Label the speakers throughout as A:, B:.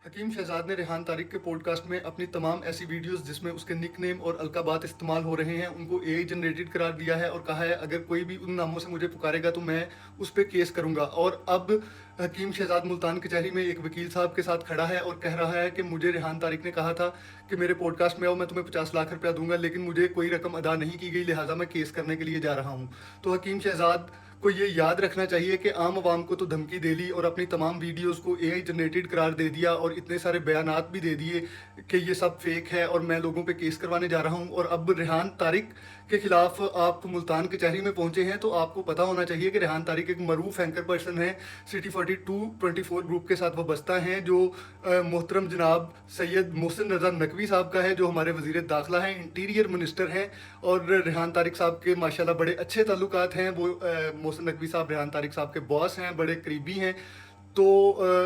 A: हकीम शहजाद ने रेहान तारिक के पॉडकास्ट में अपनी तमाम ऐसी वीडियोस जिसमें उसके निक नेम और अलकाबात इस्तेमाल हो रहे हैं उनको एआई जनरेटेड करार दिया है और कहा है अगर कोई भी उन नामों से मुझे पुकारेगा तो मैं उस पर केस करूंगा। और अब हकीम शहजाद मुल्तान कचहरी में एक वकील साहब के साथ खड़ा है और कह रहा है कि मुझे रेहान तारिक ने कहा था कि मेरे पॉडकास्ट में आओ, मैं तुम्हें 50 लाख रुपया दूंगा, लेकिन मुझे कोई रकम अदा नहीं की गई, लिहाजा मैं केस करने के लिए जा रहा हूँ। तो हकीम शहजाद को ये याद रखना चाहिए कि आम आवाम को तो धमकी दे ली और अपनी तमाम वीडियोस को एआई जनरेटेड करार दे दिया और इतने सारे बयानात भी दे दिए कि ये सब फेक है और मैं लोगों पे केस करवाने जा रहा हूँ। और अब रेहान तारिक के खिलाफ आप मुल्तान कचहरी में पहुंचे हैं, तो आपको पता होना चाहिए कि रेहान तारिक एक मरूफ एंकर पर्सन है, सिटी 4224 ग्रुप के साथ वाबस्ता हैं, जो मोहतरम जनाब सैयद मोहसिन रजा नकवी साहब का है, जो हमारे वजीर दाखिला हैं, इंटीरियर मिनिस्टर हैं। और रेहान तारिक साहब के माशाल्लाह बड़े अच्छे ताल्लुकात हैं। वो मोहसिन नकवी साहब रेहान तारिक साहब के बॉस हैं, बड़े करीबी हैं। तो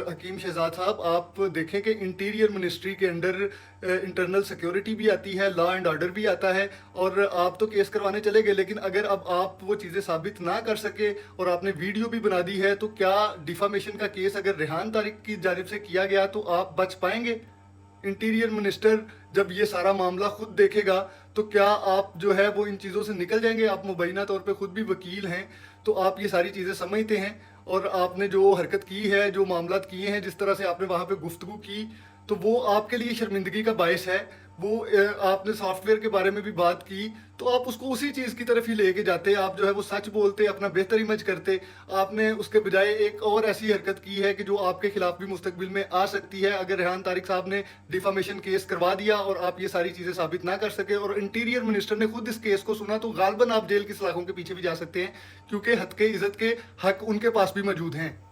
A: हकीम शहजाद साहब, आप देखें कि इंटीरियर मिनिस्ट्री के अंडर इंटरनल सिक्योरिटी भी आती है, लॉ एंड ऑर्डर भी आता है, और आप तो केस करवाने चले गए, लेकिन अगर अब आप वो चीज़ें साबित ना कर सके और आपने वीडियो भी बना दी है, तो क्या डिफामेशन का केस अगर रेहान तारिक की जानिब से किया गया तो आप बच पाएंगे? इंटीरियर मिनिस्टर जब ये सारा मामला खुद देखेगा तो क्या आप जो है वो इन चीज़ों से निकल जाएंगे? आप मुबैना तौर पे खुद भी वकील हैं, तो आप ये सारी चीज़ें समझते हैं, और आपने जो हरकत की है, जो मामलात किए हैं, जिस तरह से आपने वहाँ पे गुफ्तगू की, तो वो आपके लिए शर्मिंदगी का बायस है। वो आपने सॉफ्टवेयर के बारे में भी बात की, तो आप उसको उसी चीज़ की तरफ ही लेके जाते, आप जो है वो सच बोलते, अपना बेहतर इमेज करते। आपने उसके बजाय एक और ऐसी हरकत की है कि जो आपके खिलाफ भी मुस्तकबिल में आ सकती है, अगर रेहान तारिक साहब ने डिफामेशन केस करवा दिया और आप ये सारी चीज़ें साबित ना कर सके और इंटीरियर मिनिस्टर ने खुद इस केस को सुना, तो गालबन आप जेल की सलाखों के पीछे भी जा सकते हैं, क्योंकि हद के इज़्ज़त के हक उनके पास भी मौजूद हैं।